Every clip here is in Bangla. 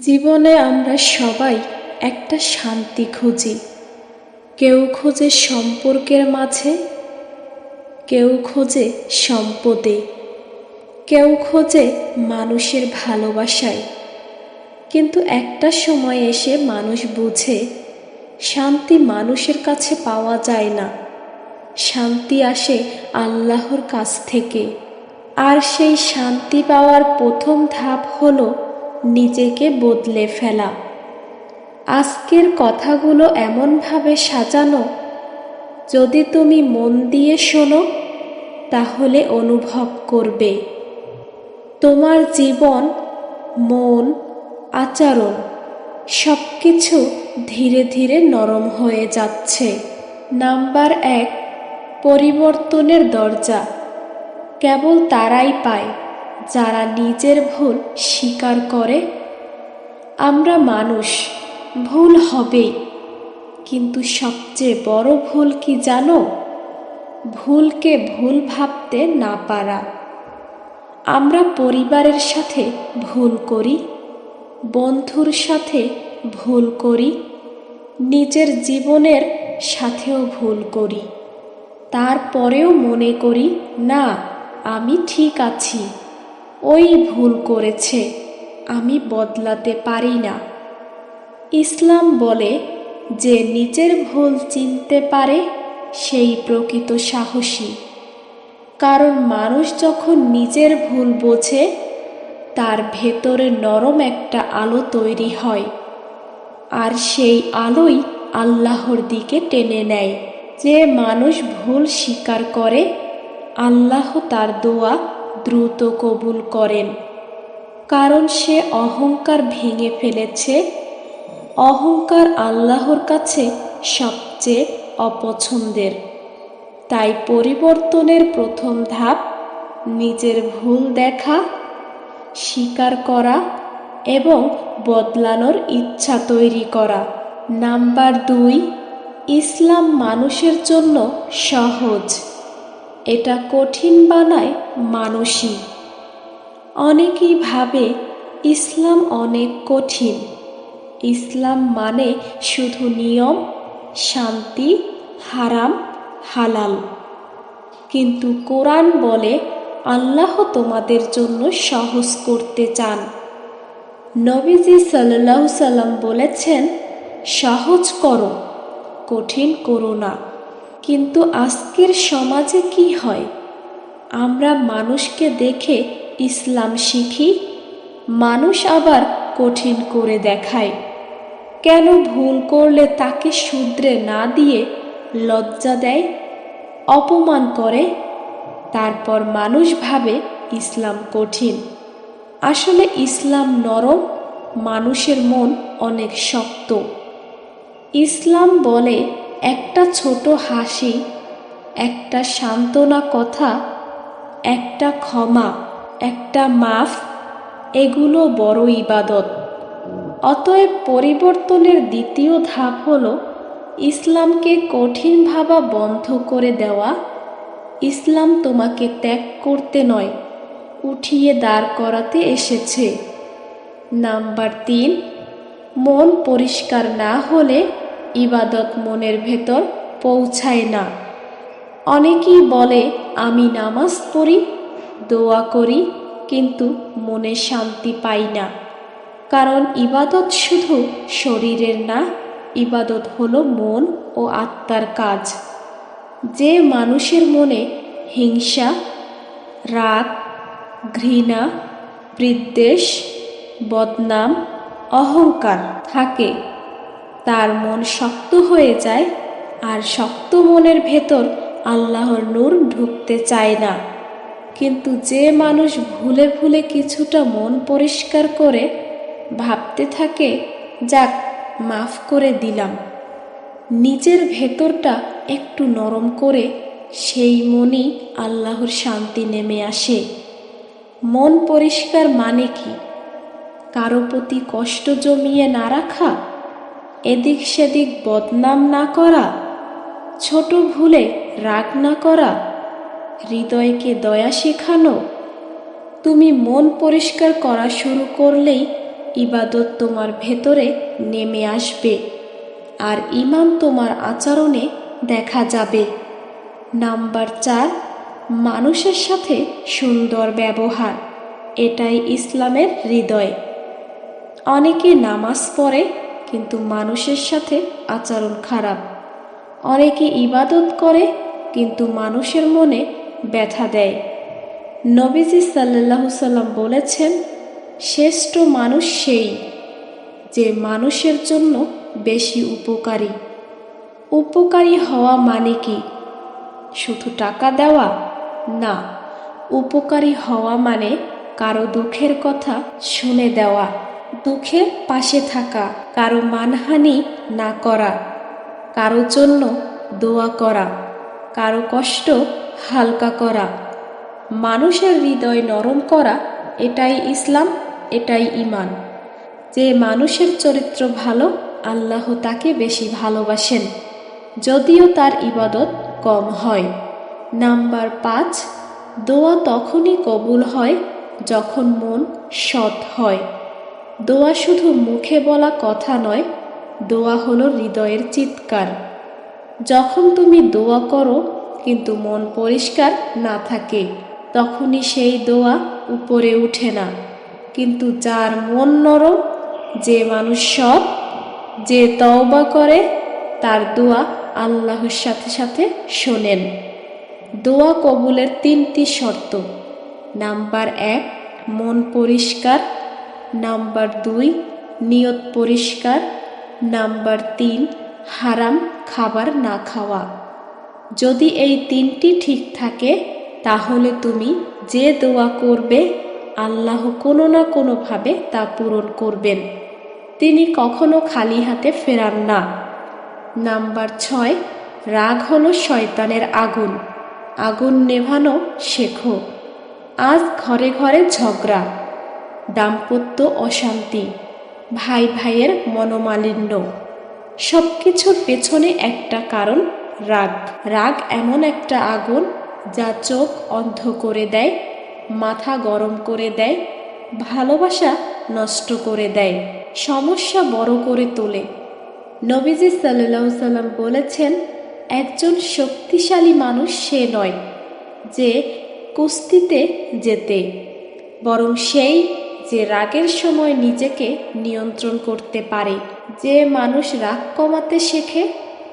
জীবনে আমরা সবাই একটা শান্তি খুঁজি। কেউ খোঁজে সম্পর্কের মাঝে, কেউ খোঁজে সম্পদে, কেউ খোঁজে মানুষের ভালোবাসায়। কিন্তু একটা সময় এসে মানুষ বুঝে শান্তি মানুষের কাছে পাওয়া যায় না, শান্তি আসে আল্লাহর কাছ থেকে। আর সেই শান্তি পাওয়ার প্রথম ধাপ হলো নিজেকে বদলে ফেলা। আজকের কথাগুলো এমনভাবে সাজানো, যদি তুমি মন দিয়ে শোনো তাহলে অনুভব করবে তোমার জীবন, মন, আচরণ সবকিছু ধীরে ধীরে নরম হয়ে যাচ্ছে। নাম্বার 1, পরিবর্তনের দরজা কেবল তারাই পায় যারা নিজের ভুল স্বীকার করে। আমরা মানুষ, ভুল হবেই, কিন্তু সবচেয়ে বড় ভুল কি জানো? ভুলকে ভুল ভাবতে না পারা। আমরা পরিবারের সাথে ভুল করি, বন্ধুর সাথে ভুল করি, নিজের জীবনের সাথেও ভুল করি। তারপরেও মনে করি না, আমি ঠিক আছি, ওই ভুল করেছে, আমি বদলাতে পারি না। ইসলাম বলে যে নিজের ভুল চিনতে পারে সেই প্রকৃত সাহসী। কারণ মানুষ যখন নিজের ভুল বোঝে তার ভেতরে নরম একটা আলো তৈরি হয়, আর সেই আলোই আল্লাহর দিকে টেনে নেয়। যে মানুষ ভুল স্বীকার করে আল্লাহ তার দোয়া দ্রুত কবুল করেন, কারণ সে অহংকার ভেঙে ফেলেছে। অহংকার আল্লাহর কাছে সবচেয়ে অপছন্দের। তাই পরিবর্তনের প্রথম ধাপ নিজের ভুল দেখা, স্বীকার করা এবং বদলানোর ইচ্ছা তৈরি করা। নাম্বার 2, ইসলাম মানুষের জন্য সহজ, এটা কঠিন বানায় মানুষই। অনেকেই ভাবে ইসলাম অনেক কঠিন, ইসলাম মানে শুধু নিয়ম, শান্তি, হারাম হালাল। কিন্তু কোরআন বলে আল্লাহ তোমাদের জন্য সহজ করতে চান। নবীজি সাল্লাল্লাহু সাল্লাম বলেছেন, সহজ করো, কঠিন করো না। কিন্তু আজকের সমাজে কি হয়? আমরা মানুষকে দেখে ইসলাম শিখি, মানুষ আবার কঠিন করে দেখায়। কেন ভুল করলে তাকে শুধরে না দিয়ে লজ্জা দেয়, অপমান করে, তারপর মানুষ ভাবে ইসলাম কঠিন। আসলে ইসলাম নরম, মানুষের মন অনেক শক্ত। ইসলাম বলে একটা ছোট হাসি, একটা সান্ত্বনা কথা, একটা ক্ষমা, একটা মাফ, এগুলো বড় ইবাদত। অতএব পরিবর্তনের দ্বিতীয় ধাপ হলো ইসলামকে কঠিন ভাবা বন্ধ করে দেওয়া। ইসলাম তোমাকে ত্যাগ করতে নয়, উঠিয়ে দাঁড় করাতে এসেছে। নাম্বার 3, মন পরিষ্কার না হলে ইবাদত মনের ভেতর পৌঁছায় না। অনেকেই বলে আমি নামাজ পড়ি, দোয়া করি, কিন্তু মনে শান্তি পাই না। কারণ ইবাদত শুধু শরীরের না, ইবাদত হলো মন ও আত্মার কাজ। যে মানুষের মনে হিংসা, রাগ, ঘৃণা, বিদ্বেষ, বদনাম, অহংকার থাকে, তার মন শক্ত হয়ে যায়, আর শক্ত মনের ভেতর আল্লাহর নূর ঢুকতে চায় না। কিন্তু যে মানুষ ভুলে ভুলে কিছুটা মন পরিষ্কার করে ভাবতে থাকে, যাক মাফ করে দিলাম, নিজের ভেতরটা একটু নরম করে, সেই মনই আল্লাহর শান্তি নেমে আসে। মন পরিষ্কার মানে কি? কারো প্রতি কষ্ট জমিয়ে না রাখা, এদিক সেদিক বদনাম না করা, ছোট ভুলে রাগ না করা, হৃদয়কে দয়া শেখানো। তুমি মন পরিষ্কার করা শুরু করলেই ইবাদত তোমার ভেতরে নেমে আসবে আর ঈমান তোমার আচরণে দেখা যাবে। নাম্বার 4, মানুষের সাথে সুন্দর ব্যবহার। এটাই ইসলামের হৃদয়। অনেকে নামাজ পড়ে কিন্তু মানুষের সাথে আচরণ খারাপ। অনেকে ইবাদত করে কিন্তু মানুষের মনে ব্যথা দেয়। নবীজি সাল্লাল্লাহু সাল্লাম বলেছেন, শ্রেষ্ঠ মানুষ সেই যে মানুষের জন্য বেশি উপকারী। উপকারী হওয়া মানে কি? শুধু টাকা দেওয়া না, উপকারী হওয়া মানে কারো দুঃখের কথা শুনে দেওয়া, দুঃখের পাশে থাকা, কারো মানহানি না করা, কারো জন্য দোয়া করা, কারো কষ্ট হালকা করা, মানুষের হৃদয় নরম করা। এটাই ইসলাম, এটাই ঈমান। যে মানুষের চরিত্র ভালো, আল্লাহ তাকে বেশি ভালোবাসেন, যদিও তার ইবাদত কম হয়। নাম্বার 5, দোয়া তখনই কবুল হয় যখন মন সৎ হয়। দোয়া শুধু মুখে বলা কথা নয়, দোয়া হলো হৃদয়ের চিৎকার। যখন তুমি দোয়া করো কিন্তু মন পরিষ্কার না থাকে, তখনই সেই দোয়া উপরে উঠে না। কিন্তু যার মন নরম, যে মানুষ সৎ, যে তওবা করে, তার দোয়া আল্লাহর সাথে সাথে শোনেন। দোয়া কবুলের 3টি শর্ত। নাম্বার 1, মন পরিষ্কার। নাম্বার 2, নিয়ত পরিষ্কার। নাম্বার 3, হারাম খাবার না খাওয়া। যদি এই 3টি ঠিক থাকে, তাহলে তুমি যে দোয়া করবে, আল্লাহ কোনো না কোনোভাবে তা পূরণ করবেন। তিনি কখনো খালি হাতে ফেরান না। নাম্বার 6, রাগ হলো শয়তানের আগুন, আগুন নেভানো শেখো। আজ ঘরে ঘরে ঝগড়া, দাম্পত্য অশান্তি, ভাই ভাইয়ের মনোমালিন্য, সব কিছুর পেছনে একটা কারণ, রাগ। রাগ এমন একটা আগুন যা চোখ অন্ধ করে দেয়, মাথা গরম করে দেয়, ভালোবাসা নষ্ট করে দেয়, সমস্যা বড় করে তোলে। নবীজি সাল্লাল্লাহু সাল্লাম বলেছেন, একজন শক্তিশালী মানুষ সে নয় যে কুস্তিতে জেতে, বরং সেই যে রাগের সময় নিজেকে নিয়ন্ত্রণ করতে পারে। যে মানুষ রাগ কমাতে শেখে,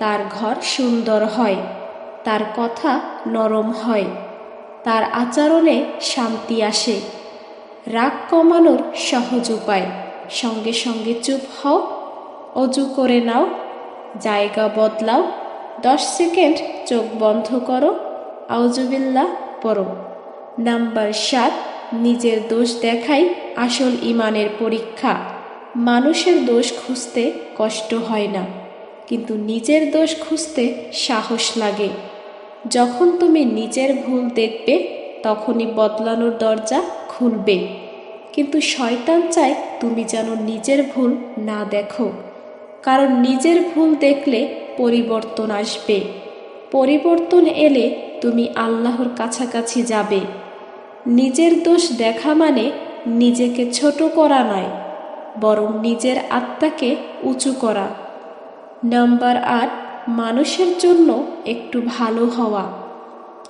তার ঘর সুন্দর হয়, তার কথা নরম হয়, তার আচরণে শান্তি আসে। রাগ কমানোর সহজ উপায়, সঙ্গে সঙ্গে চুপ হও, অজু করে নাও, জায়গা বদলাও, 10 সেকেন্ড চোখ বন্ধ করো, আউযুবিল্লাহ পড়ো। নাম্বার 7, নিজের দোষ দেখাই আসল ঈমানের পরীক্ষা। মানুষের দোষ খুঁজতে কষ্ট হয় না, কিন্তু নিজের দোষ খুঁজতে সাহস লাগে। যখন তুমি নিজের ভুল দেখবে, তখনই বদলানোর দরজা খুলবে। কিন্তু শয়তান চায় তুমি যেন নিজের ভুল না দেখো, কারণ নিজের ভুল দেখলে পরিবর্তন আসবে। পরিবর্তন এলে তুমি আল্লাহর কাছাকাছি যাবে। নিজের দোষ দেখা মানে নিজেকে ছোট করা নয়, বরং নিজের আত্মাকে উঁচু করা। নাম্বার 8, মানুষের জন্য একটু ভালো হওয়া।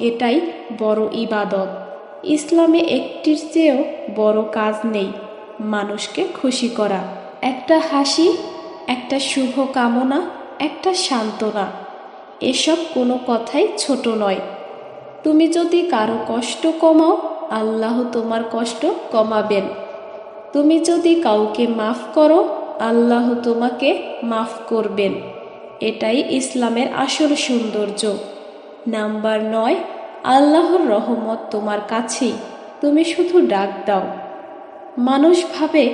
এটাই বড় ইবাদত। ইসলামে একটির চেয়েও বড় কাজ নেই, মানুষকে খুশি করা। একটা হাসি, একটা শুভ কামনা, একটা সান্ত্বনা, এসব কোনো কথাই ছোট নয়। তুমি যদি কারো কষ্ট কমাও, আল্লাহ তোমার কষ্ট কমাবেন। তুমি যদি কাউকে মাফ করো, আল্লাহ তোমাকে মাফ করবেন। এটাই ইসলামের আসল সৌন্দর্য। নাম্বার 9, আল্লাহর রহমত তোমার কাছেই, তুমি শুধু ডাক দাও। মানুষ ভাবে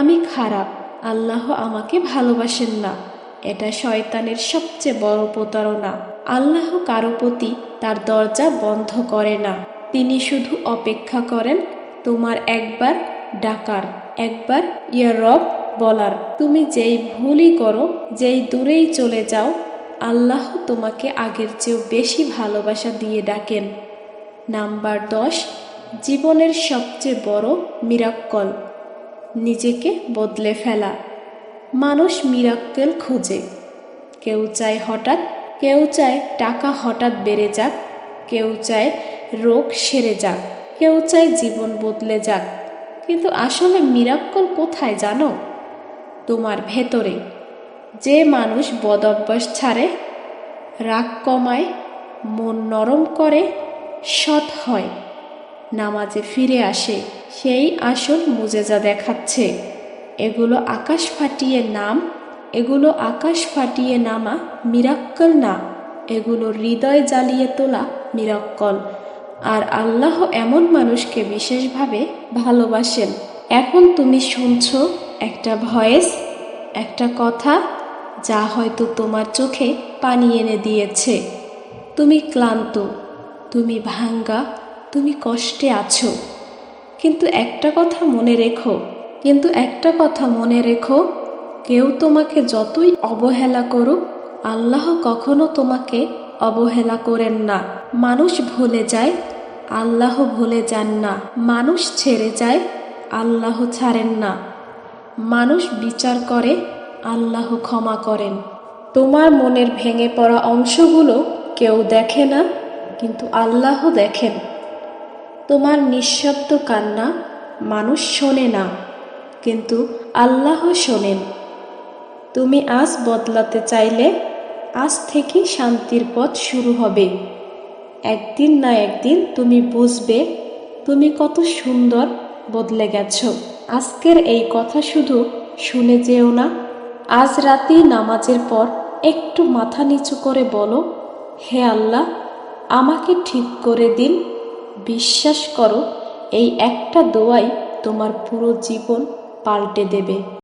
আমি খারাপ, আল্লাহ আমাকে ভালোবাসেন না। এটা শয়তানের সবচেয়ে বড় প্রতারণা। আল্লাহ কারো প্রতি তার দরজা বন্ধ করে না, তিনি শুধু অপেক্ষা করেন তোমার একবার ডাকার, একবার ইয়া রব বলার। তুমি যেই ভুলই করো, যেই দূরেই চলে যাও, আল্লাহ তোমাকে আগের চেয়েও বেশি ভালোবাসা দিয়ে ডাকেন। নাম্বার 10, জীবনের সবচেয়ে বড় মিরাক্কল, নিজেকে বদলে ফেলা। মানুষ মিরাক্কেল খোঁজে। কেউ চায় হঠাৎ, কেউ চায় টাকা হঠাৎ বেড়ে যাক, কেউ চায় রোগ সেরে যাক, কেউ চায় জীবন বদলে যাক। কিন্তু আসলে মিরাক্কেল কোথায় জানো? তোমার ভেতরে। যে মানুষ বদ অভ্যাস ছাড়ে, রাগ কমায়, মন নরম করে, সৎ হয়, নামাজে ফিরে আসে, সেই আসল মুজেজা দেখাচ্ছে। এগুলো আকাশ ফাটিয়ে নামা মিরাক্কেল না, এগুলো হৃদয় জ্বালিয়ে তোলা মিরাক্কেল। আর আল্লাহ এমন মানুষকে বিশেষভাবে ভালোবাসেন। এখন তুমি শুনছো একটা ভয়েস, একটা কথা যা হয়তো তোমার চোখে পানি এনে দিয়েছে। তুমি ক্লান্ত, তুমি ভাঙ্গা, তুমি কষ্টে আছো। কিন্তু একটা কথা মনে রেখো, কেউ তোমাকে যতই অবহেলা করুক, আল্লাহ কখনো তোমাকে অবহেলা করেন না। মানুষ ভুলে যায়, আল্লাহ ভুলে যান না। মানুষ ছেড়ে যায়, আল্লাহ ছাড়েন না। মানুষ বিচার করে, আল্লাহ ক্ষমা করেন। তোমার মনের ভেঙে পড়া অংশগুলো কেউ দেখে না, কিন্তু আল্লাহ দেখেন। তোমার নিঃশব্দ কান্না মানুষ শোনে না, কিন্তু আল্লাহ শোনেন। তুমি আজ বদলাতে চাইলে আজ থেকেই শান্তির পথ শুরু হবে। একদিন না একদিন তুমি বুঝবে তুমি কত সুন্দর বদলে গেছো। আজকের এই কথা শুধু শুনে যেও না। আজ রাতেই নামাজের পর একটু মাথা নিচু করে বলো, হে আল্লাহ, আমাকে ঠিক করে দিন। বিশ্বাস করো, এই একটা দোয়াই তোমার পুরো জীবন পাল্টে দেবে।